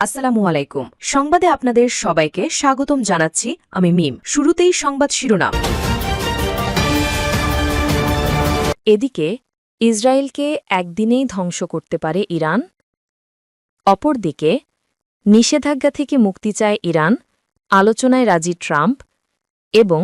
আসসালামু আলাইকুম। সংবাদে আপনাদের সবাইকে স্বাগতম জানাচ্ছি আমি মিম। শুরুতেই সংবাদ শিরোনাম। এদিকে ইসরায়েলকে একদিনেই ধ্বংস করতে পারে ইরান, অপরদিকে নিষেধাজ্ঞা থেকে মুক্তি চায় ইরান, আলোচনায় রাজি ট্রাম্প এবং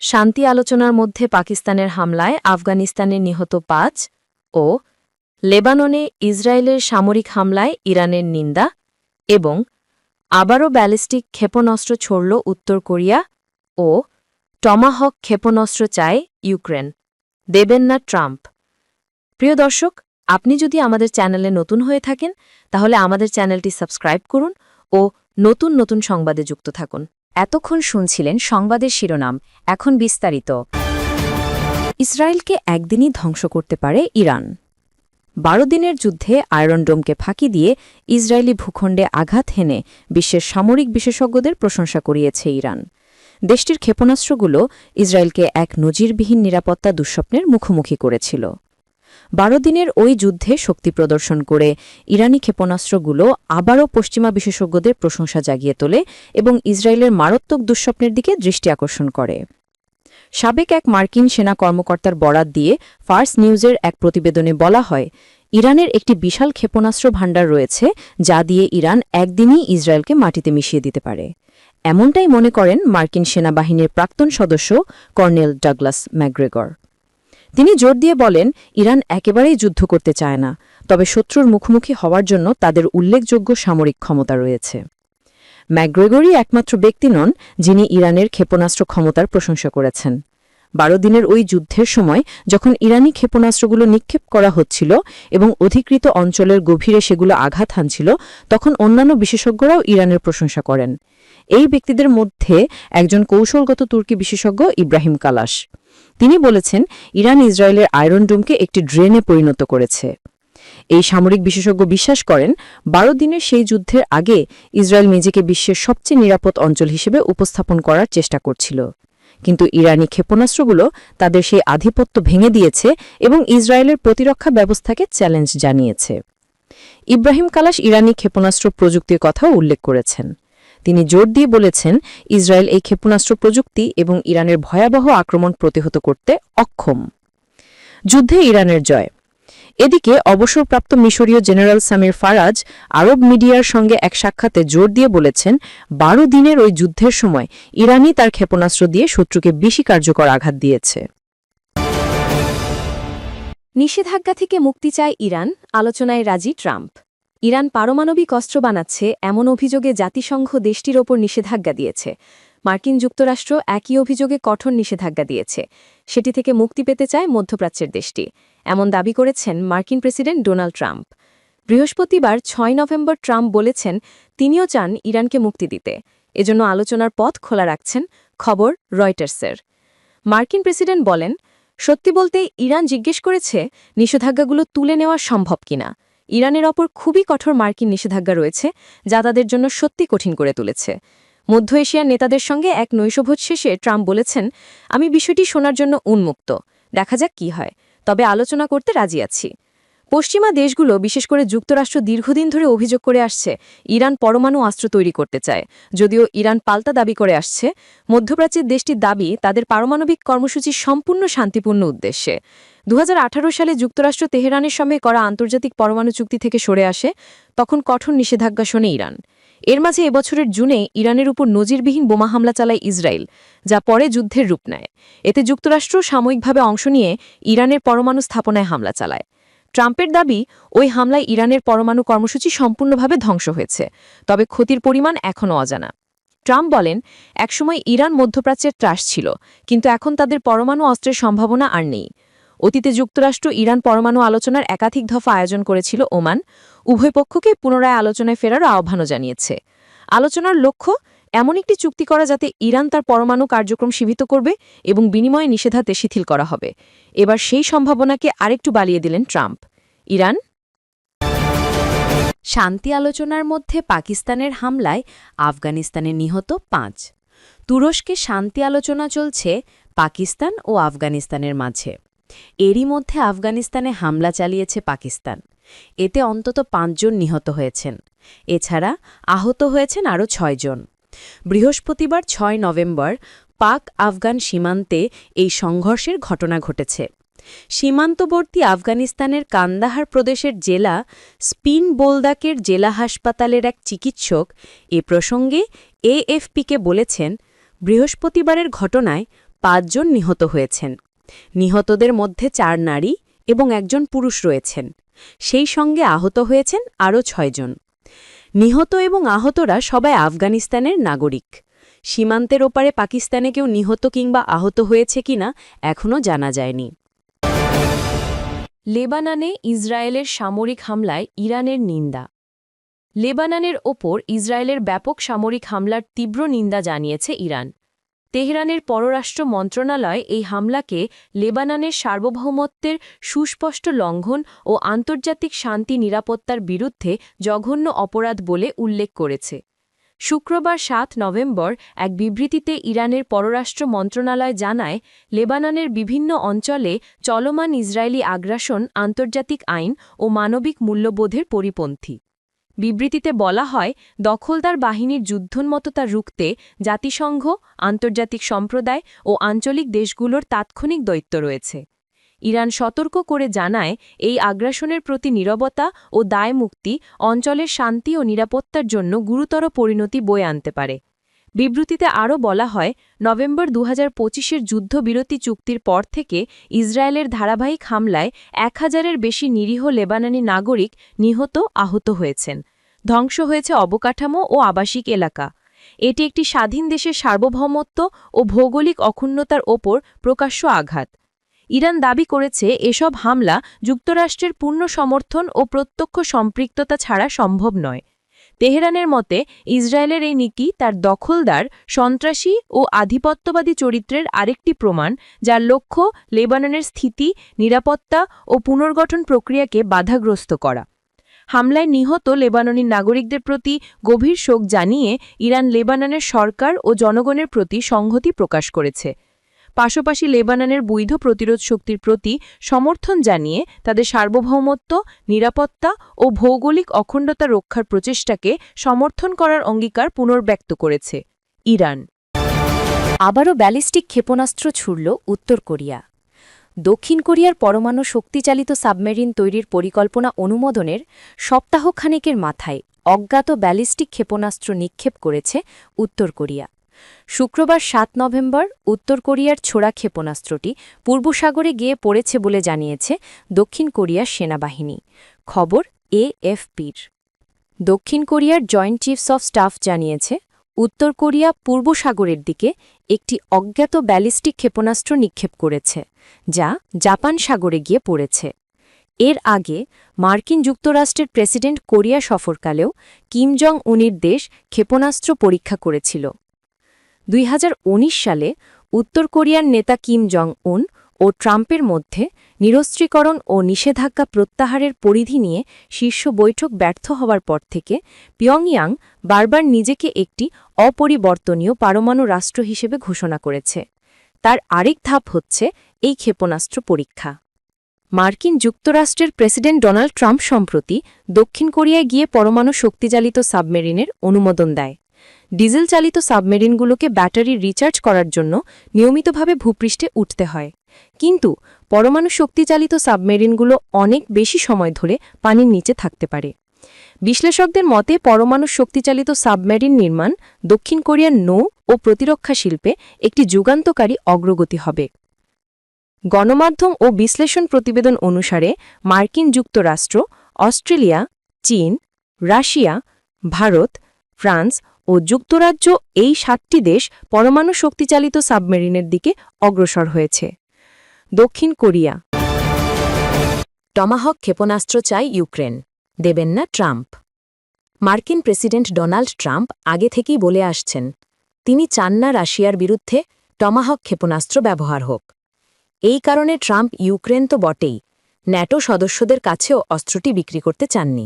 শান্তি আলোচনার মধ্যে পাকিস্তানের হামলায় আফগানিস্তানে নিহত ৫ ও লেবাননে ইসরায়েলের সামরিক হামলায় ইরানের নিন্দা এবং আবারও ব্যালিস্টিক ক্ষেপণাস্ত্র ছড়ল উত্তর কোরিয়া ও টমাহক ক্ষেপণাস্ত্র চায় ইউক্রেন, দেবেন না ট্রাম্প। প্রিয় দর্শক, আপনি যদি আমাদের চ্যানেলে নতুন হয়ে থাকেন তাহলে আমাদের চ্যানেলটি সাবস্ক্রাইব করুন ও নতুন নতুন সংবাদে যুক্ত থাকুন। এতক্ষণ শুনছিলেন সংবাদের শিরোনাম, এখন বিস্তারিত। ইসরায়েলকে একদিনই ধ্বংস করতে পারে ইরান। ১২ দিনের যুদ্ধে আয়রন ডোমকে ফাঁকি দিয়ে ইসরায়েলি ভূখণ্ডে আঘাত হেনে বিশ্বের সামরিক বিশেষজ্ঞদের প্রশংসা করিয়েছে ইরান। দেশটির ক্ষেপণাস্ত্রগুলো ইসরায়েলকে এক নজিরবিহীন নিরাপত্তা দুঃস্বপ্নের মুখোমুখি করেছিল। ১২ দিনের ওই যুদ্ধে শক্তি প্রদর্শন করে ইরানি ক্ষেপণাস্ত্রগুলো আবারও পশ্চিমা বিশেষজ্ঞদের প্রশংসা জাগিয়ে তোলে এবং ইসরায়েলের মারাত্মক দুঃস্বপ্নের দিকে দৃষ্টি আকর্ষণ করে। সাবেক এক মার্কিন সেনা কর্মকর্তার বরাত দিয়ে ফার্স নিউজের এক প্রতিবেদনে বলা হয়, ইরানের একটি বিশাল ক্ষেপণাস্ত্র ভাণ্ডার রয়েছে যা দিয়ে ইরান একদিনই ইসরায়েলকে মাটিতে মিশিয়ে দিতে পারে। এমনটাই মনে করেন মার্কিন সেনাবাহিনীর প্রাক্তন সদস্য কর্নেল ডাগলাস ম্যাকগ্রেগর। তিনি জোর দিয়ে বলেন, ইরান একেবারেই যুদ্ধ করতে চায় না, তবে শত্রুর মুখোমুখি হওয়ার জন্য তাদের উল্লেখযোগ্য সামরিক ক্ষমতা রয়েছে। ম্যাকগ্রেগরই একমাত্র ব্যক্তি নন যিনি ইরানের ক্ষেপণাস্ত্র ক্ষমতার প্রশংসা করেছেন। ১২ দিনের ওই যুদ্ধের সময় যখন ইরানি ক্ষেপণাস্ত্রগুলো নিক্ষেপ করা হচ্ছিল এবং অধিকৃত অঞ্চলের গভীরে সেগুলো আঘাত হানছিল, তখন অন্যান্য বিশেষজ্ঞরাও ইরানের প্রশংসা করেন। এই ব্যক্তিদের মধ্যে একজন কৌশলগত তুর্কি বিশেষজ্ঞ ইব্রাহিম কালাস। তিনি বলেছেন, ইরান ইসরায়েলের আয়রন ডোমকে একটি ড্রেনে পরিণত করেছে। এই সামরিক বিশেষজ্ঞ বিশ্বাস করেন, ১২ দিনের সেই যুদ্ধের আগে ইসরায়েল নিজেকে বিশ্বের সবচেয়ে নিরাপদ অঞ্চল হিসেবে উপস্থাপন করার চেষ্টা করছিল। কিন্তু ইরানি ক্ষেপণাস্ত্রগুলো তাদের সেই আধিপত্য ভেঙে দিয়েছে এবং ইসরায়েলের প্রতিরক্ষা ব্যবস্থাকে চ্যালেঞ্জ জানিয়েছে। ইব্রাহিম কালাস ইরানি ক্ষেপণাস্ত্র প্রযুক্তির কথাও উল্লেখ করেছেন। তিনি জোর দিয়ে বলেছেন, ইসরায়েল এই ক্ষেপণাস্ত্র প্রযুক্তি এবং ইরানের ভয়াবহ আক্রমণ প্রতিহত করতে অক্ষম। যুদ্ধে ইরানের জয়। এদিকে অবসরপ্রাপ্ত মিশরীয় জেনারেল সামির ফারাজ আরব মিডিয়ার সঙ্গে এক সাক্ষাতে জোর দিয়ে বলেছেন, ১২ দিনের ওই যুদ্ধের সময় ইরানই তার ক্ষেপণাস্ত্র দিয়ে শত্রুকে বেশি কার্যকর আঘাত দিয়েছে। নিষেধাজ্ঞা থেকে মুক্তি চায় ইরান, আলোচনায় রাজি ট্রাম্প। ইরান পারমাণবিক অস্ত্র বানাচ্ছে এমন অভিযোগে জাতিসংঘ দেশটির ওপর নিষেধাজ্ঞা দিয়েছে। মার্কিন যুক্তরাষ্ট্র একই অভিযোগে কঠোর নিষেধাজ্ঞা দিয়েছে। সেটি থেকে মুক্তি পেতে চায় মধ্যপ্রাচ্যের দেশটি, এমন দাবি করেছেন মার্কিন প্রেসিডেন্ট ডোনাল্ড ট্রাম্প। বৃহস্পতিবার ৬ নভেম্বর ট্রাম্প বলেছেন, তিনিও চান ইরানকে মুক্তি দিতে, এজন্য আলোচনার পথ খোলা রাখছেন। খবর রয়টার্সের। মার্কিন প্রেসিডেন্ট বলেন, সত্যি বলতে ইরান জিজ্ঞেস করেছে নিষেধাজ্ঞাগুলো তুলে নেওয়া সম্ভব কিনা। ইরানের ওপর খুবই কঠোর মার্কিন নিষেধাজ্ঞা রয়েছে যা তাদের জন্য সত্যি কঠিন করে তুলেছে। মধ্য এশিয়ার নেতাদের সঙ্গে এক নৈশভোজ শেষে ট্রাম্প বলেছেন, আমি বিষয়টি শোনার জন্য উন্মুক্ত, দেখা যাক কি হয়, তবে আলোচনা করতে রাজি আছি। পশ্চিমা দেশগুলো, বিশেষ করে যুক্তরাষ্ট্র, দীর্ঘদিন ধরে অভিযোগ করে আসছে ইরান পরমাণু অস্ত্র তৈরি করতে চায়। যদিও ইরান পাল্টা দাবি করে আসছে, মধ্যপ্রাচ্যের দেশটির দাবি তাদের পারমাণবিক কর্মসূচি সম্পূর্ণ শান্তিপূর্ণ উদ্দেশ্যে। ২০১৮ সালে যুক্তরাষ্ট্র তেহরানের সঙ্গে করা আন্তর্জাতিক পরমাণু চুক্তি থেকে সরে আসে, তখন কঠোর নিষেধাজ্ঞা শোনে ইরান। এর মাঝে এবছরের জুনে ইরানের উপর নজিরবিহীন বোমা হামলা চালায় ইসরায়েল, যা পরে যুদ্ধের রূপ নেয়। এতে যুক্তরাষ্ট্র সাময়িকভাবে অংশ নিয়ে ইরানের পরমাণু স্থাপনায় হামলা চালায়। ট্রাম্পের দাবি, ওই হামলায় ইরানের পরমাণু কর্মসূচি সম্পূর্ণভাবে ধ্বংস হয়েছে, তবে ক্ষতির পরিমাণ এখনও অজানা। ট্রাম্প বলেন, একসময় ইরান মধ্যপ্রাচ্যের ত্রাস ছিল, কিন্তু এখন তাদের পরমাণু অস্ত্রের সম্ভাবনা আর নেই। অতীতে যুক্তরাষ্ট্র ইরান পরমাণু আলোচনার একাধিক দফা আয়োজন করেছিল ওমান, উভয় পক্ষকে পুনরায় আলোচনায় ফেরার আহ্বানও জানিয়েছে। আলোচনার লক্ষ্য এমন একটি চুক্তি করা যাতে ইরান তার পরমাণু কার্যক্রম সীমিত করবে এবং বিনিময়ে নিষেধাজ্ঞা শিথিল করা হবে। এবার সেই সম্ভাবনাকে আরেকটু বাড়িয়ে দিলেন ট্রাম্প। ইরান শান্তি আলোচনার মধ্যে পাকিস্তানের হামলায় আফগানিস্তানে নিহত ৫। তুরস্কে শান্তি আলোচনা চলছে পাকিস্তান ও আফগানিস্তানের মাঝে। এরই মধ্যে আফগানিস্তানে হামলা চালিয়েছে পাকিস্তান। এতে অন্তত ৫ জন নিহত হয়েছেন। এছাড়া আহত হয়েছেন আরও ৬ জন। বৃহস্পতিবার ৬ নভেম্বর পাক আফগান সীমান্তে এই সংঘর্ষের ঘটনা ঘটেছে। সীমান্তবর্তী আফগানিস্তানের কান্দাহার প্রদেশের জেলা স্পিন বোলদাকের জেলা হাসপাতালের এক চিকিৎসক এ প্রসঙ্গে এএফপিকে বলেছেন, বৃহস্পতিবারের ঘটনায় ৫ জন নিহত হয়েছেন। নিহতদের মধ্যে ৪ নারী এবং ১ জন পুরুষ রয়েছেন। সেই সঙ্গে আহত হয়েছেন আরও ৬ জন। নিহত এবং আহতরা সবাই আফগানিস্তানের নাগরিক। সীমান্তের ওপারে পাকিস্তানে কেউ নিহত কিংবা আহত হয়েছে কিনা এখনও জানা যায়নি। লেবাননে ইসরায়েলের সামরিক হামলায় ইরানের নিন্দা। লেবাননের ওপর ইসরায়েলের ব্যাপক সামরিক হামলার তীব্র নিন্দা জানিয়েছে ইরান। তেহরানের পররাষ্ট্র মন্ত্রণালয় এই হামলাকে লেবাননের সার্বভৌমত্বের সুস্পষ্ট লঙ্ঘন ও আন্তর্জাতিক শান্তি নিরাপত্তার বিরুদ্ধে জঘন্য অপরাধ বলে উল্লেখ করেছে। শুক্রবার ৭ নভেম্বর এক বিবৃতিতে ইরানের পররাষ্ট্র মন্ত্রণালয় জানায়, লেবাননের বিভিন্ন অঞ্চলে চলমান ইসরায়েলি আগ্রাসন আন্তর্জাতিক আইন ও মানবিক মূল্যবোধের পরিপন্থী। বিবৃতিতে বলা হয়, দখলদার বাহিনীর যুদ্ধোন্মত্ততা রুখতে জাতিসংঘ, আন্তর্জাতিক সম্প্রদায় ও আঞ্চলিক দেশগুলোর তাৎক্ষণিক দায়িত্ব রয়েছে। ইরান সতর্ক করে জানায়, এই আগ্রাসনের প্রতি নীরবতা ও দায়মুক্তি অঞ্চলের শান্তি ও নিরাপত্তার জন্য গুরুতর পরিণতি বয়ে আনতে পারে। বিবৃতিতে আরও বলা হয়, নভেম্বর ২০২৫-এর যুদ্ধবিরতি চুক্তির পর থেকে ইসরায়েলের ধারাবাহিক হামলায় ১,০০০-এর বেশি নিরীহ লেবাননি নাগরিক নিহত, আহত হয়েছেন। ধ্বংস হয়েছে অবকাঠামো ও আবাসিক এলাকা। এটি একটি স্বাধীন দেশের সার্বভৌমত্ব ও ভৌগোলিক অখণ্ডতার ওপর প্রকাশ্য আঘাত। ইরান দাবি করেছে, এসব হামলা যুক্তরাষ্ট্রের পূর্ণ সমর্থন ও প্রত্যক্ষ সম্পৃক্ততা ছাড়া সম্ভব নয়। তেহরানের মতে, ইসরায়েলের এই নীতি তার দখলদার, সন্ত্রাসী ও আধিপত্যবাদী চরিত্রের আরেকটি প্রমাণ, যার লক্ষ্য লেবাননের স্থিতি, নিরাপত্তা ও পুনর্গঠন প্রক্রিয়াকে বাধাগ্রস্ত করা। হামলায় নিহত লেবাননি নাগরিকদের প্রতি গভীর শোক জানিয়ে ইরান লেবাননের সরকার ও জনগণের প্রতি সংহতি প্রকাশ করেছে। পাশাপাশি লেবাননের বৈধ প্রতিরোধ শক্তির প্রতি সমর্থন জানিয়ে তাদের সার্বভৌমত্ব, নিরাপত্তা ও ভৌগোলিক অখণ্ডতা রক্ষার প্রচেষ্টাকে সমর্থন করার অঙ্গীকার পুনর্ব্যক্ত করেছে। ইরান আবারও ব্যালিস্টিক ক্ষেপণাস্ত্র ছুড়ল উত্তর কোরিয়া। দক্ষিণ কোরিয়ার পরমাণু শক্তিচালিত সাবমেরিন তৈরির পরিকল্পনা অনুমোদনের সপ্তাহখানেকের মাথায় অজ্ঞাত ব্যালিস্টিক ক্ষেপণাস্ত্র নিক্ষেপ করেছে উত্তর কোরিয়া। শুক্রবার ৭ নভেম্বর উত্তর কোরিয়ার ছোড়া ক্ষেপণাস্ত্রটি পূর্ব সাগরে গিয়ে পড়েছে বলে জানিয়েছে দক্ষিণ কোরিয়ার সেনাবাহিনী। খবর এএফপির। দক্ষিণ কোরিয়ার জয়েন্ট চিফস অফ স্টাফ জানিয়েছে, উত্তর কোরিয়া পূর্ব সাগরের দিকে একটি অজ্ঞাত ব্যালিস্টিক ক্ষেপণাস্ত্র নিক্ষেপ করেছে, যা জাপান সাগরে গিয়ে পড়েছে। এর আগে মার্কিন যুক্তরাষ্ট্রের প্রেসিডেন্ট কোরিয়া সফরকালেও কিম জং উনের দেশ ক্ষেপণাস্ত্র পরীক্ষা করেছিল। ২০১৯ সালে উত্তর কোরিয়ার নেতা কিম জং উন ও ট্রাম্পের মধ্যে নিরস্ত্রীকরণ ও নিষেধাজ্ঞা প্রত্যাহারের পরিধি নিয়ে শীর্ষ বৈঠক ব্যর্থ হওয়ার পর থেকে পিয়ংইয়াং বারবার নিজেকে একটি অপরিবর্তনীয় পারমাণু রাষ্ট্র হিসেবে ঘোষণা করেছে। তার আরেক ধাপ হচ্ছে এই ক্ষেপণাস্ত্র পরীক্ষা। মার্কিন যুক্তরাষ্ট্রের প্রেসিডেন্ট ডোনাল্ড ট্রাম্প সম্প্রতি দক্ষিণ কোরিয়ায় গিয়ে পরমাণু শক্তিচালিত সাবমেরিনের অনুমোদন দেয়। ডিজেল চালিত সাবমেরিনগুলোকে ব্যাটারি রিচার্জ করার জন্য নিয়মিতভাবে ভূপৃষ্ঠে উঠতে হয়, কিন্তু পরমাণু শক্তিচালিত সাবমেরিনগুলো অনেক বেশি সময় ধরে পানির নিচে থাকতে পারে। বিশ্লেষকদের মতে, পরমাণু শক্তিচালিত সাবমেরিন নির্মাণ দক্ষিণ কোরিয়ার নৌ ও প্রতিরক্ষা শিল্পে একটি যুগান্তকারী অগ্রগতি হবে। গণমাধ্যম ও বিশ্লেষণ প্রতিবেদন অনুসারে মার্কিন যুক্তরাষ্ট্র, অস্ট্রেলিয়া, চীন, রাশিয়া, ভারত, ফ্রান্স ও যুক্তরাজ্য এই ৭টি দেশ পরমাণু শক্তিচালিত সাবমেরিনের দিকে অগ্রসর হয়েছে। দক্ষিণ কোরিয়া টমাহক ক্ষেপণাস্ত্র চায় ইউক্রেন, দেবেন না ট্রাম্প। মার্কিন প্রেসিডেন্ট ডোনাল্ড ট্রাম্প আগে থেকেই বলে আসছেন, তিনি চান না রাশিয়ার বিরুদ্ধে টমাহক ক্ষেপণাস্ত্র ব্যবহার হোক। এই কারণে ট্রাম্প ইউক্রেন তো বটেই, ন্যাটো সদস্যদের কাছেও অস্ত্রটি বিক্রি করতে চাননি।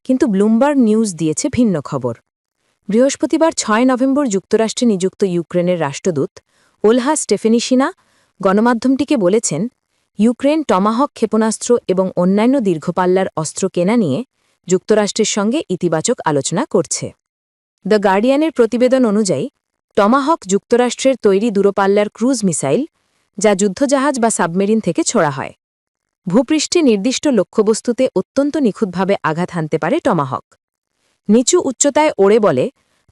কিন্তু ব্লুমবার্গ নিউজ দিয়েছে ভিন্ন খবর। বৃহস্পতিবার ৬ নভেম্বর যুক্তরাষ্ট্রে নিযুক্ত ইউক্রেনের রাষ্ট্রদূত ওলহা স্টেফেনিশিনা গণমাধ্যমটিকে বলেছেন, ইউক্রেন টমাহক ক্ষেপণাস্ত্র এবং অন্যান্য দীর্ঘপাল্লার অস্ত্র কেনা নিয়ে যুক্তরাষ্ট্রের সঙ্গে ইতিবাচক আলোচনা করছে। দ্য গার্ডিয়ানের প্রতিবেদন অনুযায়ী টমাহক যুক্তরাষ্ট্রের তৈরি দূরপাল্লার ক্রুজ মিসাইল, যা যুদ্ধজাহাজ বা সাবমেরিন থেকে ছোড়া হয়। ভূপৃষ্ঠে নির্দিষ্ট লক্ষ্যবস্তুতে অত্যন্ত নিখুঁতভাবে আঘাত হানতে পারে টমাহক। নিচু উচ্চতায় ওড়ে বলে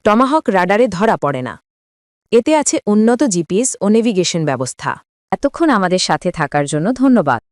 টমাহক রাডারে ধরা পড়ে না। এতে আছে উন্নত জিপিএস ও নেভিগেশন ব্যবস্থা। এতক্ষণ আমাদের সাথে থাকার জন্য ধন্যবাদ।